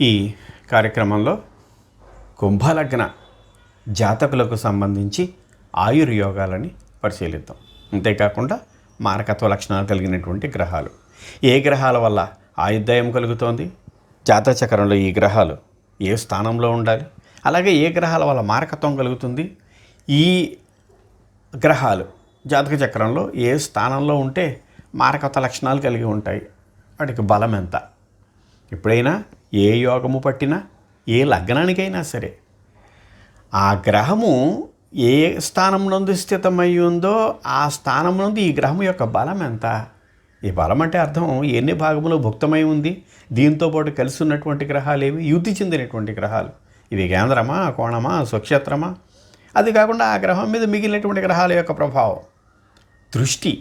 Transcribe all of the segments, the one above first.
ఈ కార్యక్రమంలో కుంభలగ్న జాతకులకు సంబంధించి ఆయుర్యోగాలని పరిశీలిద్దాం. అంతేకాకుండా మారకత్వ లక్షణాలు కలిగినటువంటి గ్రహాలు, ఏ గ్రహాల వల్ల ఆయుర్దాయం కలుగుతోంది, జాతక చక్రంలో ఈ గ్రహాలు ఏ స్థానంలో ఉండాలి, అలాగే ఏ గ్రహాల వల్ల మారకత్వం కలుగుతుంది, ఈ గ్రహాలు జాతక చక్రంలో ఏ స్థానంలో ఉంటే మారకత్వ లక్షణాలు కలిగి ఉంటాయి, వాటికి బలం ఎంత. ఎప్పుడైనా ఏ యోగము పట్టినా ఏ లగ్నానికైనా సరే ఆ గ్రహము ఏ స్థానం నందు స్థితమై ఉందో ఆ స్థానం నందు ఈ గ్రహం యొక్క బలం ఎంత. ఈ బలం అంటే అర్థం ఎన్ని భాగములో భుక్తమై ఉంది, దీంతోపాటు కలిసి ఉన్నటువంటి గ్రహాలు ఏవి, యుద్ధి చెందినటువంటి గ్రహాలు, ఇవి కేంద్రమా, కోణమా, స్వక్షేత్రమా, అది కాకుండా ఆ గ్రహం మీద మిగిలినటువంటి గ్రహాల యొక్క ప్రభావం, దృష్టి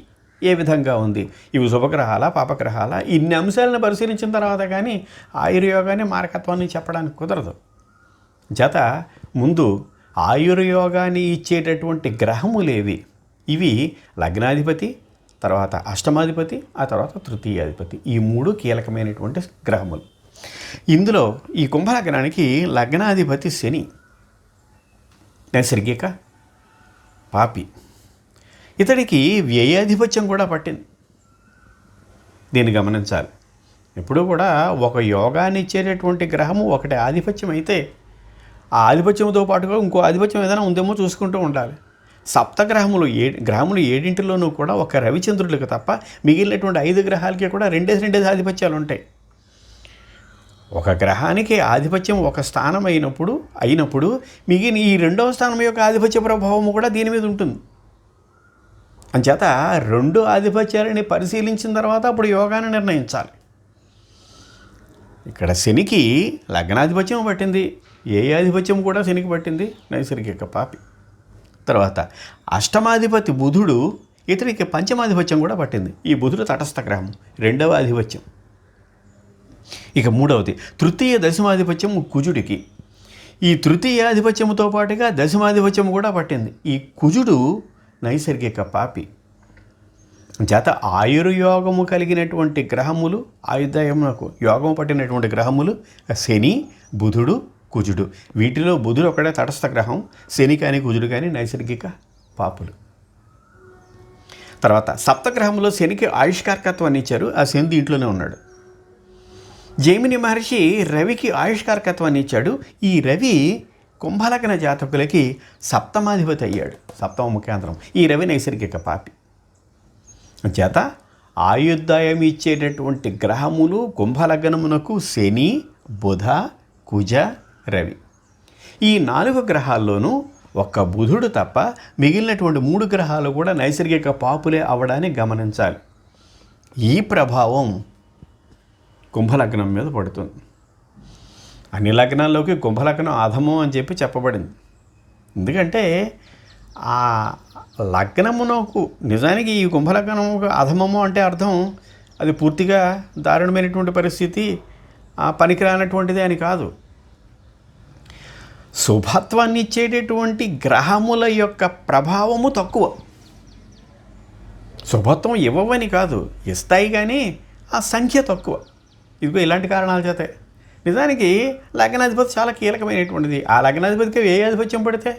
ఏ విధంగా ఉంది, ఇవి శుభగ్రహాల పాపగ్రహాల, ఇన్ని అంశాలను పరిశీలించిన తర్వాత కానీ ఆయుర్యోగాన్ని మారకత్వాన్ని చెప్పడానికి కుదరదు. జత ముందు ఆయుర్యోగాన్ని ఇచ్చేటటువంటి గ్రహములేవి, ఇవి లగ్నాధిపతి, తర్వాత అష్టమాధిపతి, ఆ తర్వాత తృతీయాధిపతి, ఈ మూడు కీలకమైనటువంటి గ్రహములు. ఇందులో ఈ కుంభలగ్నానికి లగ్నాధిపతి శని, నైసర్గిక పాపి. ఇతడికి వ్యయాధిపత్యం కూడా పట్టింది. దీన్ని గమనించాలి. ఎప్పుడూ కూడా ఒక యోగాన్ని ఇచ్చేటటువంటి గ్రహము ఒకటి ఆధిపత్యం అయితే ఆ ఆధిపత్యంతో పాటుగా ఇంకో ఆధిపత్యం ఏదైనా ఉందేమో చూసుకుంటూ ఉండాలి. సప్తగ్రహములు గ్రహములు ఏడింటిలోనూ కూడా ఒక రవిచంద్రులకు తప్ప మిగిలినటువంటి 5 గ్రహాలకి కూడా రెండేసి ఆధిపత్యాలు ఉంటాయి. ఒక గ్రహానికి ఆధిపత్యం ఒక స్థానం అయినప్పుడు మిగిలిన ఈ రెండవ స్థానం యొక్క ఆధిపత్య ప్రభావము కూడా దీని మీద ఉంటుంది. అంచేత 2 ఆధిపత్యాలని పరిశీలించిన తర్వాత అప్పుడు యోగాన్ని నిర్ణయించాలి. ఇక్కడ శనికి లగ్నాధిపత్యం పట్టింది, ఏ ఆధిపత్యం కూడా శనికి పట్టింది, నైసర్గిక పాపి. తర్వాత అష్టమాధిపతి బుధుడు, ఇతనికి పంచమాధిపత్యం కూడా పట్టింది. ఈ బుధుడు తటస్థ గ్రహం, 2వ ఆధిపత్యం. ఇక 3వది తృతీయ దశమాధిపత్యం కుజుడికి. ఈ తృతీయాధిపత్యముతో పాటుగా దశమాధిపత్యం కూడా పట్టింది. ఈ కుజుడు నైసర్గిక పాపి. చేత ఆయుర్యోగము కలిగినటువంటి గ్రహములు, ఆయుర్దాయమునకు యోగము పట్టినటువంటి గ్రహములు శని, బుధుడు, కుజుడు. వీటిలో బుధుడు ఒకటే తటస్థ గ్రహం, శని కానీ కుజుడు కానీ నైసర్గిక పాపులు. తర్వాత సప్తగ్రహంలో శనికి ఆయుష్కారకత్వాన్ని ఇచ్చారు, ఆ శని దీంట్లోనే ఉన్నాడు. జైమిని మహర్షి రవికి ఆయుష్కారకత్వాన్ని ఇచ్చాడు. ఈ రవి కుంభలగ్న జాతకులకి సప్తమాధిపతి అయ్యాడు, సప్తమ ముఖ్యాంతరం. ఈ రవి నైసర్గిక పాపి. చేత ఆయుర్దాయం ఇచ్చేటటువంటి గ్రహములు కుంభలగ్నమునకు శని, బుధ, కుజ, రవి. ఈ 4 గ్రహాల్లోనూ ఒక్క బుధుడు తప్ప మిగిలినటువంటి 3 గ్రహాలు కూడా నైసర్గిక పాపులే అవ్వడాన్ని గమనించాలి. ఈ ప్రభావం కుంభలగ్నం మీద పడుతుంది. అన్ని లగ్నాల్లోకి కుంభలగ్నం అధమం అని చెప్పి చెప్పబడింది. ఎందుకంటే ఆ లగ్నమునకు నిజానికి ఈ కుంభలగ్నము అధమము అంటే అర్థం అది పూర్తిగా దారుణమైనటువంటి పరిస్థితి, పనికిరానటువంటిది అని కాదు. శుభత్వాన్ని ఇచ్చేటటువంటి గ్రహముల యొక్క ప్రభావము తక్కువ. శుభత్వం ఇవ్వవని కాదు, ఇస్తాయి కానీ ఆ సంఖ్య తక్కువ. ఇదిగో ఇలాంటి కారణాల చేతే నిజానికి లగ్నాధిపతి చాలా కీలకమైనటువంటిది. ఆ లగ్నాధిపతికి ఏ ఆధిపత్యం పడితే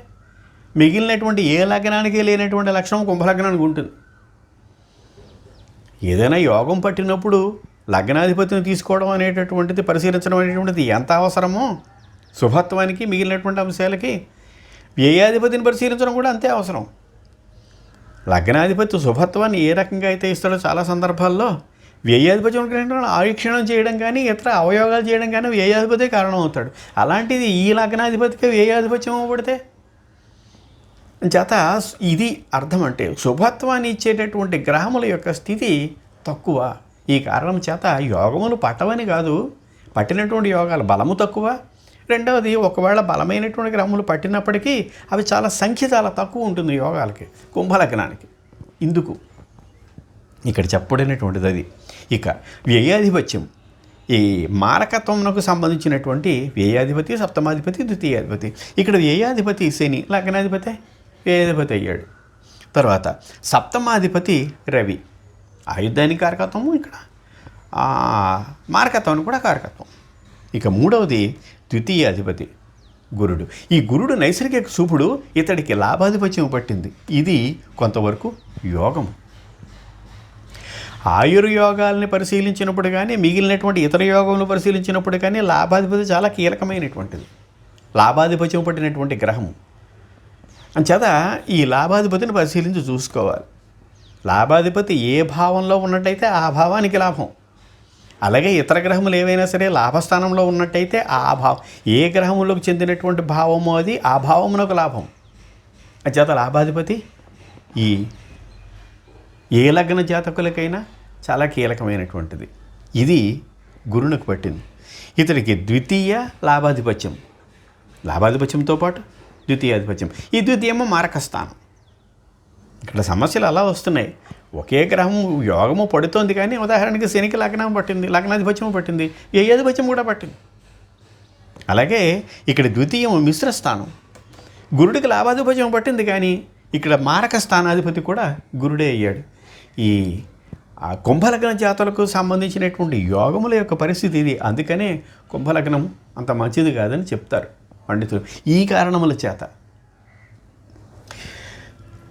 మిగిలినటువంటి ఏ లగ్నానికి లేనటువంటి లక్షణం కుంభలగ్నానికి ఉంటుంది. ఏదైనా యోగం పట్టినప్పుడు లగ్నాధిపతిని తీసుకోవడం అనేటటువంటిది, పరిశీలించడం అనేటువంటిది ఎంత అవసరమో శుభత్వానికి మిగిలినటువంటి అంశాలకి వ్యయాధిపతిని పరిశీలించడం కూడా అంతే అవసరం. లగ్నాధిపతి శుభత్వాన్ని ఏ రకంగా అయితే ఇస్తాడో చాలా సందర్భాల్లో వ్యయాధిపత్యం ఆయుక్షణం చేయడం కానీ ఇతర అవయోగాలు చేయడం కానీ వ్యయాధిపతే కారణం అవుతాడు. అలాంటిది ఈ లగ్నాధిపతికి వ్యయాధిపత్యం అవ్వబడితే చేత ఇది అర్థం. అంటే శుభత్వాన్ని ఇచ్చేటటువంటి గ్రహముల యొక్క స్థితి తక్కువ. ఈ కారణం చేత యోగములు పట్టవని కాదు, పట్టినటువంటి యోగాల బలము తక్కువ. రెండవది ఒకవేళ బలమైనటువంటి గ్రహములు పట్టినప్పటికీ అవి చాలా సంఖ్య చాలా తక్కువ ఉంటుంది యోగాలకి, కుంభలగ్నానికి. ఇందుకు ఇక్కడ చెప్పబడినటువంటిది అది. ఇక వ్యయాధిపత్యం, ఈ మారకత్వమునకు సంబంధించినటువంటి వ్యయాధిపతి, సప్తమాధిపతి, ద్వితీయాధిపతి. ఇక్కడ వ్యయాధిపతి శని, లగ్నాధిపతి వ్యయాధిపతి అయ్యాడు. తర్వాత సప్తమాధిపతి రవి, ఆయుద్ధానికి కారకత్వము, ఇక్కడ మారకత్వానికి కూడా కారకత్వం. ఇక మూడవది ద్వితీయాధిపతి గురుడు. ఈ గురుడు నైసర్గిక శుభుడు, ఇతడికి లాభాధిపత్యం పట్టింది. ఇది కొంతవరకు యోగం. ఆయుర్యోగాల్ని పరిశీలించినప్పుడు కానీ, మిగిలినటువంటి ఇతర యోగములు పరిశీలించినప్పుడు కానీ లాభాధిపతి చాలా కీలకమైనటువంటిది, లాభాధిపత్యం పట్టినటువంటి గ్రహము. అంచేత ఈ లాభాధిపతిని పరిశీలించి చూసుకోవాలి. లాభాధిపతి ఏ భావంలో ఉన్నట్టయితే ఆ భావానికి లాభం. అలాగే ఇతర గ్రహములు ఏవైనా సరే లాభస్థానంలో ఉన్నట్టయితే ఆ భావం, ఏ గ్రహములకు చెందినటువంటి భావమో అది ఆ భావమునకు లాభం. అంచేత లాభాధిపతి ఈ ఏ లగ్న జాతకులకైనా చాలా కీలకమైనటువంటిది. ఇది గురునికి పట్టింది. ఇతడికి ద్వితీయ లాభాధిపత్యం, లాభాధిపత్యంతో పాటు ద్వితీయాధిపత్యం. ఈ ద్వితీయము మారకస్థానం. ఇక్కడ సమస్యలు అలా వస్తున్నాయి. ఒకే గ్రహం యోగము పడుతోంది కానీ ఉదాహరణకి శనికి లగ్నం పట్టింది, లగ్నాధిపత్యము పట్టింది, వ్యయాధిపత్యం కూడా పట్టింది. అలాగే ఇక్కడ ద్వితీయము మిశ్ర స్థానం, గురుడికి లాభాధిపత్యం పట్టింది కానీ ఇక్కడ మారక స్థానాధిపతి కూడా గురుడే అయ్యాడు. ఈ కుంభలగ్న జాతులకు సంబంధించినటువంటి యోగముల యొక్క పరిస్థితి ఇది. అందుకనే కుంభలగ్నం అంత మంచిది కాదని చెప్తారు పండితులు ఈ కారణముల చేత.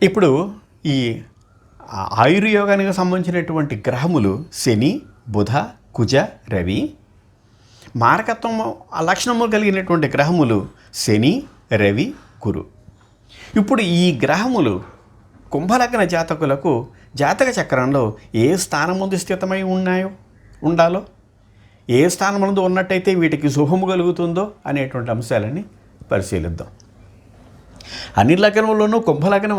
ఇప్పుడు ఈ ఆయుర్యోగానికి సంబంధించినటువంటి గ్రహములు శని, బుధ, కుజ, రవి. మారకత్వం లక్షణము కలిగినటువంటి గ్రహములు శని, రవి, గురు. ఇప్పుడు ఈ గ్రహములు కుంభలగ్న జాతకులకు జాతక చక్రంలో ఏ స్థానం ముందు స్థితమై ఉండాలో, ఏ స్థానం ముందు ఉన్నట్టయితే వీటికి శుభము కలుగుతుందో అనేటువంటి అంశాలని పరిశీలిద్దాం. అన్ని లగ్నముల్లోనూ కుంభలగ్నం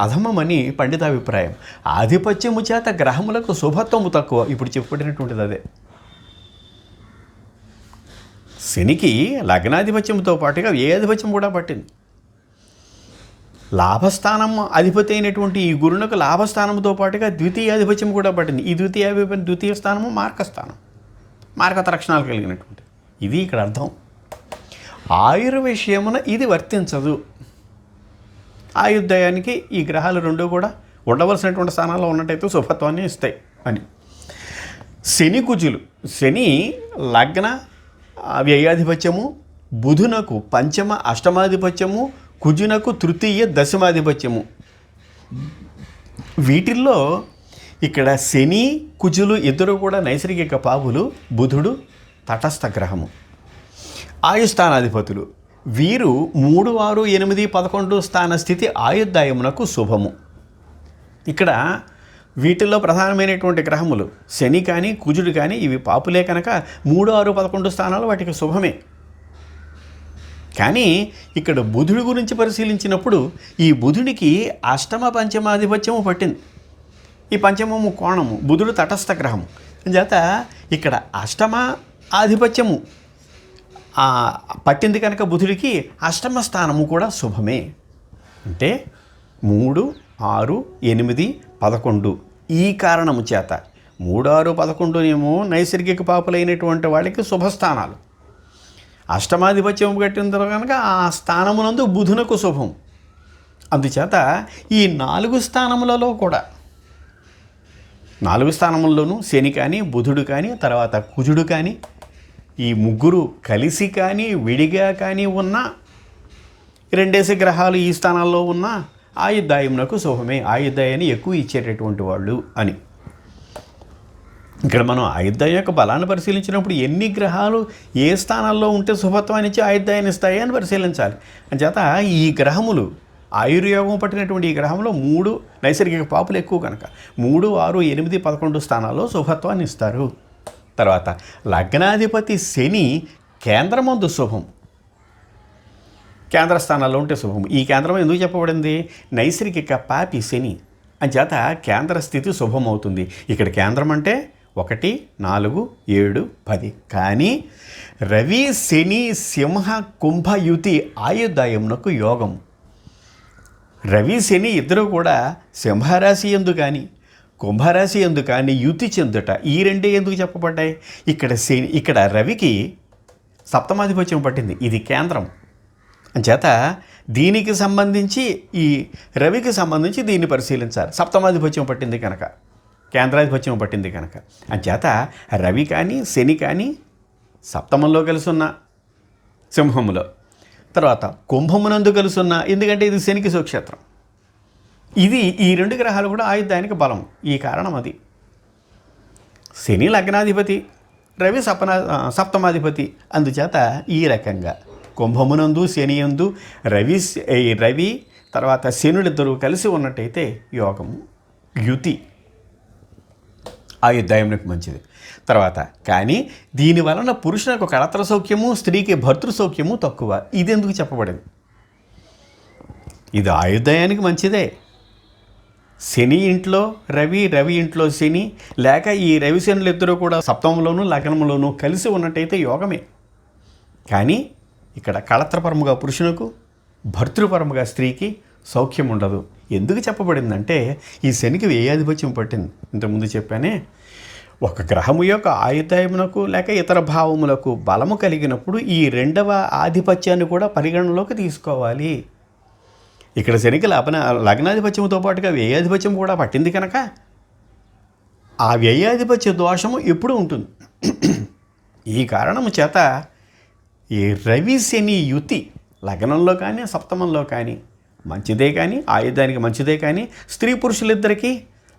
అధమమని పండితాభిప్రాయం. ఆధిపత్యము చేత గ్రహములకు శుభత్వము తక్కువ. ఇప్పుడు చెప్పబడినటువంటిది అదే. శనికి లగ్నాధిపత్యంతో పాటుగా ఏ ఆధిపత్యం కూడా పట్టింది. లాభస్థానం అధిపతి అయినటువంటి ఈ గురునకు లాభస్థానంతో పాటుగా ద్వితీయాధిపత్యం కూడా పట్టింది. ఈ ద్వితీయ స్థానము మార్కస్థానం, మార్కత లక్షణాలు కలిగినటువంటి. ఇది ఇక్కడ అర్థం. ఆయుర్విషయమున ఇది వర్తించదు. ఆయుర్దయానికి ఈ గ్రహాలు రెండు కూడా ఉండవలసినటువంటి స్థానాల్లో ఉన్నట్టయితే శుభత్వాన్ని ఇస్తాయి అని. శని కుజులు, శని లగ్న వ్యయాధిపత్యము, బుధునకు పంచమ అష్టమాధిపత్యము, కుజునకు తృతీయ దశమాధిపత్యము. వీటిల్లో ఇక్కడ శని కుజులు ఇద్దరు కూడా నైసర్గిక పావులు, బుధుడు తటస్థ గ్రహము. ఆయుస్థానాధిపతులు వీరు 3, 6, 8, 11 స్థాన స్థితి ఆయుర్దాయమునకు శుభము. ఇక్కడ వీటిల్లో ప్రధానమైనటువంటి గ్రహములు శని కానీ కుజుడు కానీ ఇవి పాపులే కనుక 3, 6, 11 స్థానాలు వాటికి శుభమే. కానీ ఇక్కడ బుధుడి గురించి పరిశీలించినప్పుడు ఈ బుధుడికి అష్టమ పంచమాధిపత్యము పట్టింది. ఈ పంచమము కోణము, బుధుడు తటస్థ గ్రహము చేత ఇక్కడ అష్టమ ఆధిపత్యము పట్టింది కనుక బుధుడికి అష్టమ స్థానము కూడా శుభమే. అంటే 3, 6, 8, 11 ఈ కారణము చేత 3, 6, 11 ఏమో నైసర్గిక పాపులైనటువంటి వాళ్ళకి శుభస్థానాలు. అష్టమాధిపత్యం కట్టిన కనుక ఆ స్థానమునందు బుధునకు శుభం. అందుచేత ఈ 4 స్థానములలో కూడా 4 స్థానముల్లోనూ శని కానీ బుధుడు కానీ తర్వాత కుజుడు కానీ ఈ ముగ్గురు కలిసి కానీ విడిగా కానీ ఉన్న 2 గ్రహాలు ఈ స్థానాల్లో ఉన్న ఆయుర్దాయమునకు శుభమే. ఆయుర్దాయాన్ని ఎక్కువ ఇచ్చేటటువంటి వాళ్ళు అని. ఇక్కడ మనం ఆయుర్దాయం యొక్క బలాన్ని పరిశీలించినప్పుడు ఎన్ని గ్రహాలు ఏ స్థానాల్లో ఉంటే శుభత్వాన్ని ఇచ్చి ఆయుర్దాయాన్ని ఇస్తాయి అని పరిశీలించాలి. అంచేత ఈ గ్రహములు ఆయుర్యోగం పట్టినటువంటి ఈ గ్రహంలో 3 నైసర్గిక పాపులు ఎక్కువ కనుక 3, 6, 8, 11 స్థానాల్లో శుభత్వాన్ని ఇస్తారు. తర్వాత లగ్నాధిపతి శని కేంద్రమందు శుభం, కేంద్ర స్థానాల్లో ఉంటే శుభం. ఈ కేంద్రం ఎందుకు చెప్పబడింది? నైసర్గిక పాపి శని అంచేత కేంద్ర స్థితి శుభమవుతుంది. ఇక్కడ కేంద్రం అంటే 1, 4, 7, 10. కానీ రవి శని సింహ కుంభయుతి ఆయుర్దాయమునకు యోగం. రవి శని ఇద్దరు కూడా సింహరాశి ఎందు కానీ కుంభరాశి ఎందు కానీ యుతి చెందుట. ఈ రెండే ఎందుకు చెప్పబడ్డాయి? ఇక్కడ రవికి సప్తమాధిపత్యం పట్టింది, ఇది కేంద్రం. అంచేత దీనికి సంబంధించి ఈ రవికి సంబంధించి దీన్ని పరిశీలించాలి. సప్తమాధిపత్యం పట్టింది కనుక, కేంద్రాధిపత్యం పట్టింది కనుక. అంచేత రవి కానీ శని కానీ సప్తమంలో కలిసి ఉన్న సింహములో, తర్వాత కుంభమునందు కలిసి ఉన్న, ఎందుకంటే ఇది శనికి సుక్షేత్రం. ఇది ఈ 2 గ్రహాలు కూడా ఆయుద్ధానికి బలం. ఈ కారణం అది. శని లగ్నాధిపతి, రవి సప్తమాధిపతి. అందుచేత ఈ రకంగా కుంభమునందు శనియందు రవి తర్వాత శనులిద్దరూ కలిసి ఉన్నట్టయితే యోగము, యుతి ఆయుర్దాయమునికి మంచిది. తర్వాత కానీ దీని వలన పురుషునికి కళత్ర సౌఖ్యము, స్త్రీకి భర్తృ సౌఖ్యము తక్కువ. ఇది ఎందుకు చెప్పబడింది? ఇది ఆయుర్దాయానికి మంచిదే. శని ఇంట్లో రవి, రవి ఇంట్లో శని, లేక ఈ రవి శనులు ఇద్దరూ కూడా సప్తమంలోనూ లగ్నంలోనూ కలిసి ఉన్నట్టయితే యోగమే. కానీ ఇక్కడ కళత్రపరముగా పురుషునకు, భర్తృపరముగా స్త్రీకి సౌఖ్యం ఉండదు. ఎందుకు చెప్పబడిందంటే ఈ శనికి వ్యయాధిపత్యం పట్టింది. ఇంతకుముందు చెప్పానే, ఒక గ్రహము యొక్క ఆయుర్దాయమునకు లేక ఇతర భావములకు బలము కలిగినప్పుడు ఈ 2వ ఆధిపత్యాన్ని కూడా పరిగణనలోకి తీసుకోవాలి. ఇక్కడ శనికి లగ్నాధిపత్యంతో పాటుగా వ్యయాధిపత్యం కూడా పట్టింది కనుక ఆ వ్యయాధిపత్య దోషము ఎప్పుడు ఉంటుంది. ఈ కారణము చేత ఈ రవి శని యుతి లగ్నంలో కానీ సప్తమంలో కానీ మంచిదే, కానీ ఆయుధానికి మంచిదే, కానీ స్త్రీ పురుషులిద్దరికీ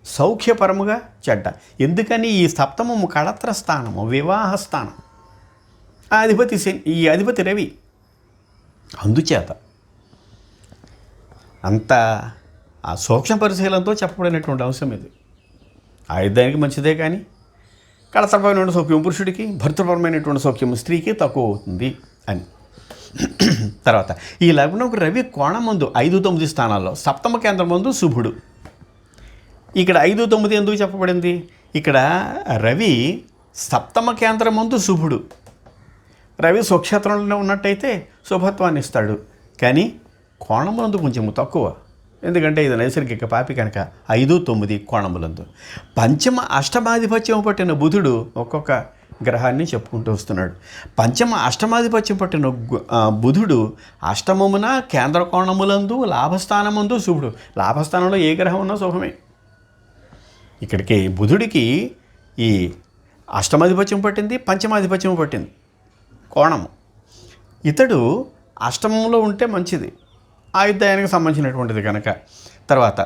సౌఖ్యపరముగా చెడ్డ. ఎందుకని ఈ సప్తమము కళత్ర స్థానము, వివాహ స్థానం. ఆ అధిపతి శని, ఈ అధిపతి రవి. అందుచేత అంత ఆ సూక్ష్మ పరిశీలనతో చెప్పబడినటువంటి అంశం ఇది. ఆయుధానికి మంచిదే, కానీ కళత్రపరమైనటువంటి సౌఖ్యం పురుషుడికి, భర్తృపరమైనటువంటి సౌఖ్యం స్త్రీకి తక్కువ అవుతుంది అని. తర్వాత ఈ లగ్నంకు రవి కోణం ముందు 5-9 స్థానాల్లో, సప్తమ కేంద్రం ముందు శుభుడు. ఇక్కడ 5-9 ఎందుకు చెప్పబడింది? ఇక్కడ రవి సప్తమ కేంద్రం ముందు శుభుడు. రవి స్వక్షేత్రంలో ఉన్నట్టయితే శుభత్వాన్ని ఇస్తాడు, కానీ కోణములందు కొంచెం తక్కువ. ఎందుకంటే ఇది నైసర్గిక పాపి కనుక 5-9 కోణములందు. పంచమ అష్టమాధిపత్యం పట్టిన బుధుడు ఒక్కొక్క గ్రహాన్ని చెప్పుకుంటూ వస్తున్నాడు. పంచమ అష్టమాధిపత్యం పట్టిన బుధుడు అష్టమమున కేంద్ర కోణములందు లాభస్థానమందు శుభుడు. లాభస్థానంలో ఏ గ్రహం ఉన్నా శుభమే. ఇక్కడికి బుధుడికి ఈ అష్టమాధిపత్యం పట్టింది, పంచమాధిపత్యం పట్టింది కోణము. ఇతడు అష్టమంలో ఉంటే మంచిది, ఆయుర్దాయానికి సంబంధించినటువంటిది కనుక. తర్వాత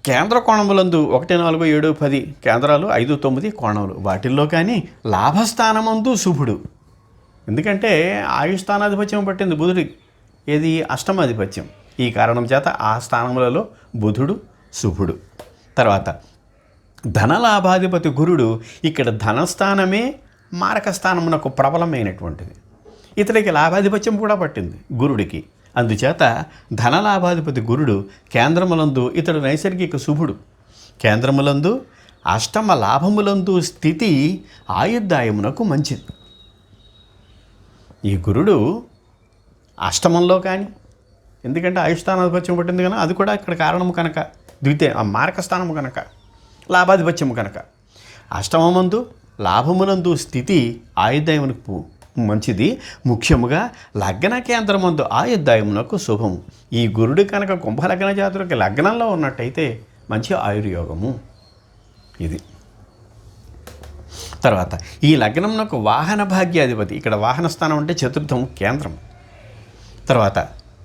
కేంద్ర కోణములందు 1, 4, 7, 10 కేంద్రాలు, 5, 9 కోణములు. వాటిల్లో కానీ లాభస్థానమందు శుభుడు. ఎందుకంటే ఆయుస్థానాధిపత్యం పట్టింది బుధుడికి, ఏది అష్టమాధిపత్యం. ఈ కారణం చేత ఆ స్థానములలో బుధుడు శుభుడు. తర్వాత ధనలాభాధిపతి గురుడు. ఇక్కడ ధనస్థానమే మారక స్థానమునకు ప్రబలమైనటువంటిది. ఇతడికి లాభాధిపత్యం కూడా పట్టింది గురుడికి. అందుచేత ధనలాభాధిపతి గురుడు కేంద్రములందు ఇతడు నైసర్గిక శుభుడు. కేంద్రములందు అష్టమ లాభములందు స్థితి ఆయుర్దాయమునకు మంచిది. ఈ గురుడు అష్టమంలో కానీ, ఎందుకంటే ఆయుష్స్థానాధిపత్యం పట్టింది కనుక, అది కూడా ఇక్కడ కారణము కనుక, మారక స్థానము కనుక, లాభాధిపత్యము కనుక, అష్టమమందు లాభమునందు స్థితి ఆయుర్దాయమునకు మంచిది. ముఖ్యముగా లగ్న కేంద్రమందు ఆయుర్దాయమునకు శుభము. ఈ గురుడు కనుక కుంభలగ్న జాతులకి లగ్నంలో ఉన్నట్టయితే మంచి ఆయుర్యోగము ఇది. తర్వాత ఈ లగ్నమునకు వాహన భాగ్యాధిపతి. ఇక్కడ వాహన స్థానం అంటే చతుర్థం కేంద్రం. తర్వాత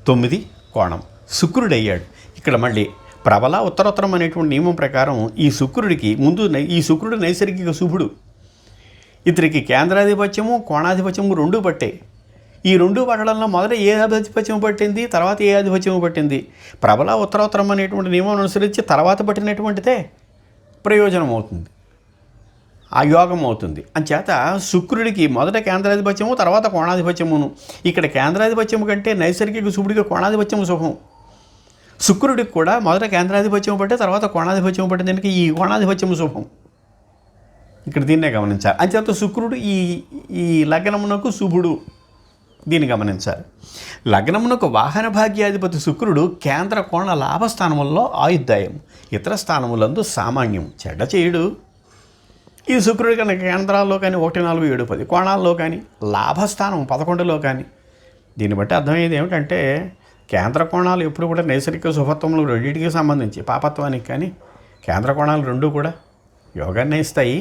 9 కోణం శుక్రుడయ్యాడు. ఇక్కడ మళ్ళీ ప్రబల ఉత్తరోత్తరం అనేటువంటి నియమం ప్రకారం ఈ శుక్రుడికి ముందు ఈ శుక్రుడు నైసర్గిక శుభుడు. ఇతనికి కేంద్రాధిపత్యము, కోణాధిపత్యము 2 పట్టాయి. ఈ 2 పట్టడంలో మొదట ఏ ఆధిపత్యం పట్టింది, తర్వాత ఏ ఆధిపత్యం పట్టింది. ప్రబల ఉత్తరోత్తరం అనేటువంటి నియమం అనుసరించి తర్వాత పట్టినటువంటిదే ప్రయోజనం అవుతుంది, ఆ యోగం అవుతుంది. అంచేత శుక్రుడికి మొదట కేంద్రాధిపత్యము, తర్వాత కోణాధిపత్యమును. ఇక్కడ కేంద్రాధిపత్యము కంటే నైసర్గిక శుభుడికి కోణాధిపత్యము శుభం. శుక్రుడికి కూడా మొదట కేంద్రాధిపత్యం పట్టే తర్వాత కోణాధిపత్యం పట్టిన దానికి ఈ కోణాధిపత్యము శుభం. ఇక్కడ దీన్నే గమనించాలి. అంచేత శుక్రుడు ఈ లగ్నమునకు శుభుడు, దీన్ని గమనించాలి. లగ్నమునకు వాహన భాగ్యాధిపతి శుక్రుడు కేంద్ర కోణ లాభస్థానములలో ఆయుర్దాయం, ఇతర స్థానములందు సామాన్యం, చెడ్డ చేయుడు. ఈ శుక్రుడి కన్నా కేంద్రాల్లో కానీ 1, 4, 7, 10 కోణాల్లో కానీ, లాభస్థానం 11లో కానీ. దీన్ని బట్టి అర్థమయ్యేది ఏమిటంటే కేంద్ర కోణాలు ఎప్పుడు కూడా నైసర్గిక శుభత్వములు రెండింటికి సంబంధించి, పాపత్వానికి కానీ కేంద్ర కోణాలు 2 కూడా యోగాన్ని ఇస్తాయి.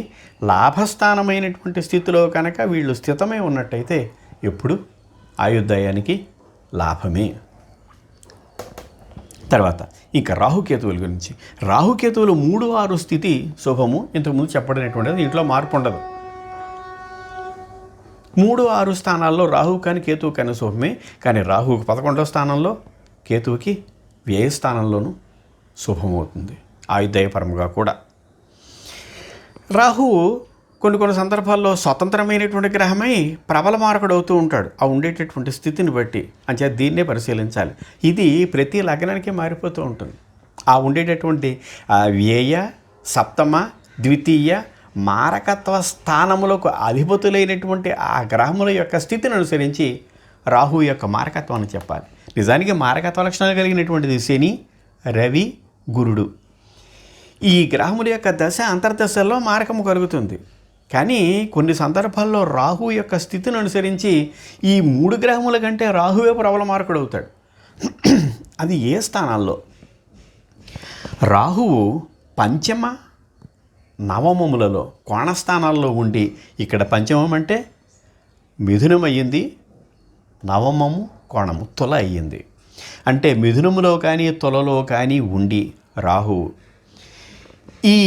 లాభస్థానమైనటువంటి స్థితిలో కనుక వీళ్ళు స్థితమై ఉన్నట్టయితే ఎప్పుడు ఆయుర్దాయానికి లాభమే. తర్వాత ఇంకా రాహుకేతువుల గురించి. రాహుకేతువులు 3-6 స్థితి శుభము. ఇంతకుముందు చెప్పబడినటువంటిది, దీంట్లో మార్పు ఉండదు. 3-6 స్థానాల్లో రాహువు కానీ కేతువు కానీ శుభమే. కానీ రాహువుకి 11వ స్థానంలో, కేతువుకి వ్యయ స్థానంలోనూ శుభమవుతుంది ఆయుర్దాయపరంగా కూడా. రాహువు కొన్ని సందర్భాల్లో స్వతంత్రమైనటువంటి గ్రహమై ప్రబల మారకుడు అవుతూ ఉంటాడు ఆ ఉండేటటువంటి స్థితిని బట్టి. అంచేత దీన్నే పరిశీలించాలి. ఇది ప్రతి లగ్నానికి మారిపోతూ ఉంటుంది. ఆ ఉండేటటువంటి వ్యయ, సప్తమ, ద్వితీయ మారకత్వ స్థానములకు అధిపతులైనటువంటి ఆ గ్రహముల యొక్క స్థితిని అనుసరించి రాహు యొక్క మారకత్వాన్ని చెప్పాలి. నిజానికి మారకత్వ లక్షణాలు కలిగినటువంటిది శని, రవి, గురుడు. ఈ గ్రహముల యొక్క దశ అంతర్దశల్లో మారకము కలుగుతుంది. కానీ కొన్ని సందర్భాల్లో రాహు యొక్క స్థితిని అనుసరించి ఈ 3 గ్రహముల కంటే రాహువే ప్రబల మారకుడు అవుతాడు. అది ఏ స్థానాల్లో? రాహువు పంచమ, నవమములలో కోణస్థానాల్లో ఉండి, ఇక్కడ పంచమం అంటే మిథునం అయ్యింది, నవమము కోణము తుల అయ్యింది. అంటే మిథునములో కానీ తులలో కానీ ఉండి రాహువు ఈ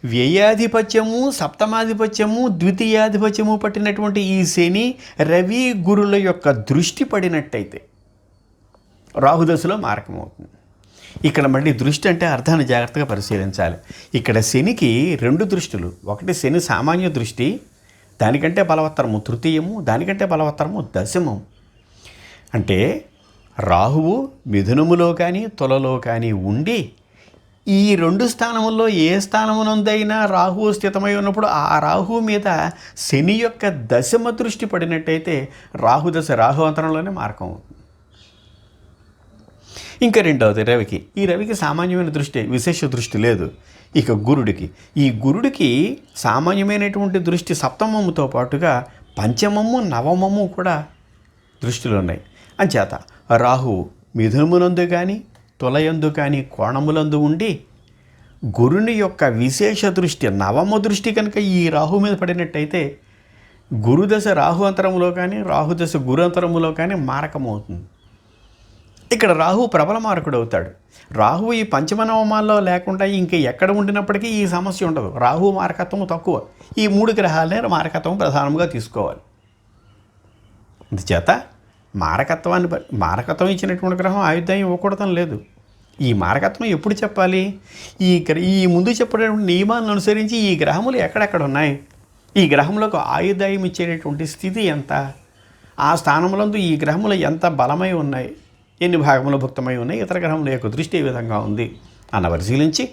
వ్యయాధిపత్యము, సప్తమాధిపత్యము, ద్వితీయాధిపత్యము పట్టినటువంటి ఈ శని, రవి, గురుల యొక్క దృష్టి పడినట్టయితే రాహుదశలో మారకమవుతుంది. ఇక్కడ మళ్ళీ దృష్టి అంటే అర్థాన్ని జాగ్రత్తగా పరిశీలించాలి. ఇక్కడ శనికి 2 దృష్టులు. ఒకటి శని సామాన్య దృష్టి, దానికంటే బలవత్తరము తృతీయము, దానికంటే బలవత్తరము దశమము. అంటే రాహువు మిథునములో కానీ తులలో కానీ ఉండి ఈ 2 స్థానముల్లో ఏ స్థానమునందైనా రాహువు స్థితమై ఉన్నప్పుడు ఆ రాహువు మీద శని యొక్క దశమ దృష్టి పడినట్టయితే రాహుదశ రాహు అంతరంలోనే మార్గం అవుతుంది. ఇంకా రెండవది రవికి. ఈ రవికి సామాన్యమైన దృష్టి, విశేష దృష్టి లేదు. ఇక గురుడికి, ఈ గురుడికి సామాన్యమైనటువంటి దృష్టి సప్తమముతో పాటుగా పంచమము, నవమము కూడా దృష్టిలో ఉన్నాయి. అంచేత రాహువు మిథునమునందు కానీ తులయందు కానీ కోణములందు ఉండి గురుని యొక్క విశేష దృష్టి, నవమ దృష్టి కనుక ఈ రాహు మీద పడినట్టయితే గురుదశ రాహు అంతరములో కానీ రాహుదశ గురు అంతరములో కానీ మారకమవుతుంది. ఇక్కడ రాహు ప్రబల మారకుడు అవుతాడు. రాహువు ఈ పంచమ నవమాల్లో లేకుండా ఇంకా ఎక్కడ ఉండినప్పటికీ ఈ సమస్య ఉండదు. రాహు మారకత్వం తక్కువ. ఈ 3 గ్రహాలనే మారకత్వం ప్రధానంగా తీసుకోవాలి. అందుచేత మారకత్వం ఇచ్చినటువంటి గ్రహం ఆయుర్దాయం ఇవ్వకూడదని లేదు. ఈ మారకత్వం ఎప్పుడు చెప్పాలి? ఈ ముందు చెప్పినటువంటి నియమాలను అనుసరించి ఈ గ్రహములు ఎక్కడెక్కడ ఉన్నాయి, ఈ గ్రహములకు ఆయుర్దాయం ఇచ్చేటటువంటి స్థితి ఎంత, ఆ స్థానములందు ఈ గ్రహములు ఎంత బలమై ఉన్నాయి, ఎన్ని భాగములు భుక్తమై ఉన్నాయి, ఇతర గ్రహముల యొక్క దృష్టి ఏ విధంగా ఉంది అన్న పరిశీలించి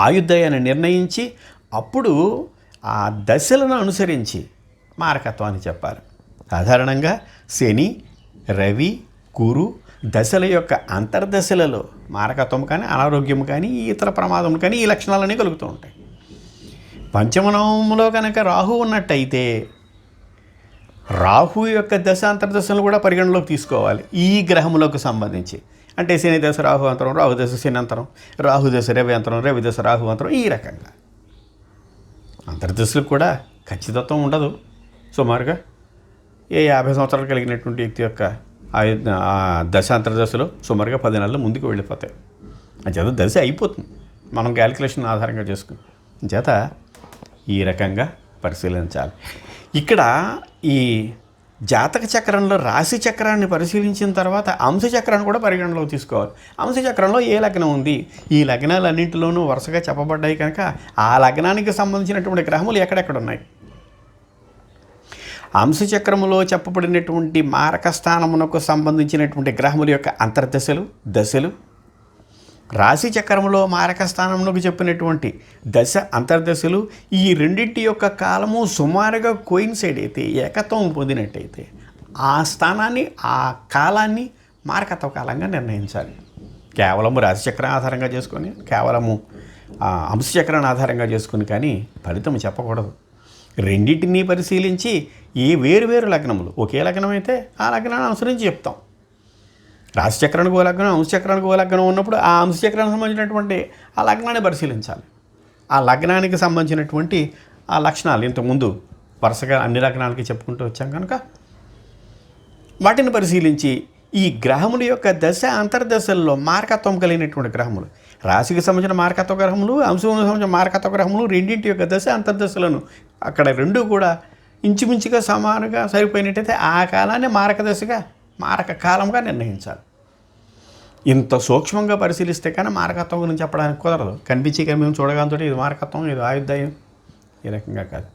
ఆయుర్దాయాన్ని నిర్ణయించి అప్పుడు ఆ దశలను అనుసరించి మారకత్వాన్ని చెప్పాలి. సాధారణంగా శని, రవి, గురు దశల యొక్క అంతర్దశలలో మారకత్వం కానీ అనారోగ్యం కానీ ఇతర ప్రమాదం కానీ ఈ లక్షణాలన్నీ కలుగుతూ ఉంటాయి. పంచమనవములో కనుక రాహు ఉన్నట్టయితే రాహు యొక్క దశ అంతర్దశలు కూడా పరిగణలోకి తీసుకోవాలి ఈ గ్రహములకు సంబంధించి. అంటే శని దశ రాహు అంతరం, రాహు దశ శని అంతరం, రాహు దశ రవి అంతరం, రవి దశ రాహు అంతరం, ఈ రకంగా అంతర్దశలకు కూడా ఖచ్చితత్వం ఉండదు. సుమారుగా 50 సంవత్సరాలు కలిగినటువంటి వ్యక్తి యొక్క దశ అంతర్దశలో సుమారుగా 10 నెలల ముందుకు వెళ్ళిపోతాయి. చేత దశ అయిపోతుంది మనం క్యాలిక్యులేషన్ ఆధారంగా చేసుకుని. చేత ఈ రకంగా పరిశీలించాలి. ఇక్కడ ఈ జాతక చక్రంలో రాశి చక్రాన్ని పరిశీలించిన తర్వాత అంశ చక్రాన్ని కూడా పరిగణలోకి తీసుకోవాలి. అంశ చక్రంలో ఏ లగ్నం ఉంది, ఈ లగ్నాలన్నింటిలోనూ వరుసగా చెప్పబడ్డాయి కనుక ఆ లగ్నానికి సంబంధించినటువంటి గ్రహములు ఎక్కడెక్కడ ఉన్నాయి. అంశచక్రములో చెప్పబడినటువంటి మారక స్థానమునకు సంబంధించినటువంటి గ్రహముల యొక్క అంతర్దశలు, దశలు, రాశి చక్రములో మారక స్థానమునకు చెప్పినటువంటి దశ అంతర్దశలు, ఈ రెండింటి యొక్క కాలము సుమారుగా కోయిన్సైడ్ అయితే, ఏకత్వం పొందినట్టయితే ఆ స్థానాన్ని, ఆ కాలాన్ని మారకత్వ కాలంగా నిర్ణయించాలి. కేవలము రాశిచక్రం ఆధారంగా చేసుకొని, కేవలము అంశచక్రాన్ని ఆధారంగా చేసుకుని కానీ ఫలితం చెప్పకూడదు. రెండింటినీ పరిశీలించి ఏ వేరు లగ్నములు, ఒకే లగ్నం అయితే ఆ లగ్నాన్ని అనుసరించి చెప్తాం. రాశిచక్రానికి ఓ లగ్నం, అంశచక్రానికి ఓ లగ్నం ఉన్నప్పుడు ఆ అంశచక్రానికి సంబంధించినటువంటి ఆ లగ్నాన్ని పరిశీలించాలి. ఆ లగ్నానికి సంబంధించినటువంటి ఆ లక్షణాలు ఇంతకుముందు వరుసగా అన్ని లగ్నాలకి చెప్పుకుంటూ వచ్చాం కనుక వాటిని పరిశీలించి ఈ గ్రహముల యొక్క దశ అంతర్దశల్లో మారకత్వం కలిగినటువంటి గ్రహములు, రాశికి సంబంధించిన మారకత్వ గ్రహములు, అంశములకు సంబంధించిన మారకత్వ గ్రహములు రెండింటి యొక్క దశ అంతర్దశలను అక్కడ రెండు కూడా ఇంచుమించుగా సమానంగా సరిపోయినట్టయితే ఆ కాలాన్ని మారక దశగా మారక కాలంగా నిర్ణయించాలి. ఇంత సూక్ష్మంగా పరిశీలిస్తే కానీ మారకత్వం గురించి చెప్పడానికి కుదరదు. కనిపించి మేము చూడగానే ఇది మారకత్వం, ఇది ఆయుర్దాయం, ఈ రకంగా కాదు.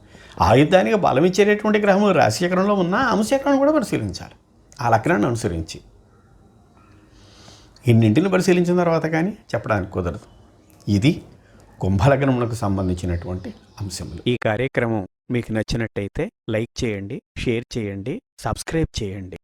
ఆయుర్దానికి బలం ఇచ్చేటటువంటి గ్రహములు రాశిచక్రంలో ఉన్న అంశచక్రం కూడా పరిశీలించాలి. ఆ లగ్నాన్ని అనుసరించి ఇన్నింటిని పరిశీలించిన తర్వాత కానీ చెప్పడానికి కుదరదు. ఇది కుంభలగ్నమునకు సంబంధించినటువంటి అంశములు. ఈ కార్యక్రమం మీకు నచ్చినట్టయితే లైక్ చేయండి, షేర్ చేయండి, సబ్స్క్రైబ్ చేయండి.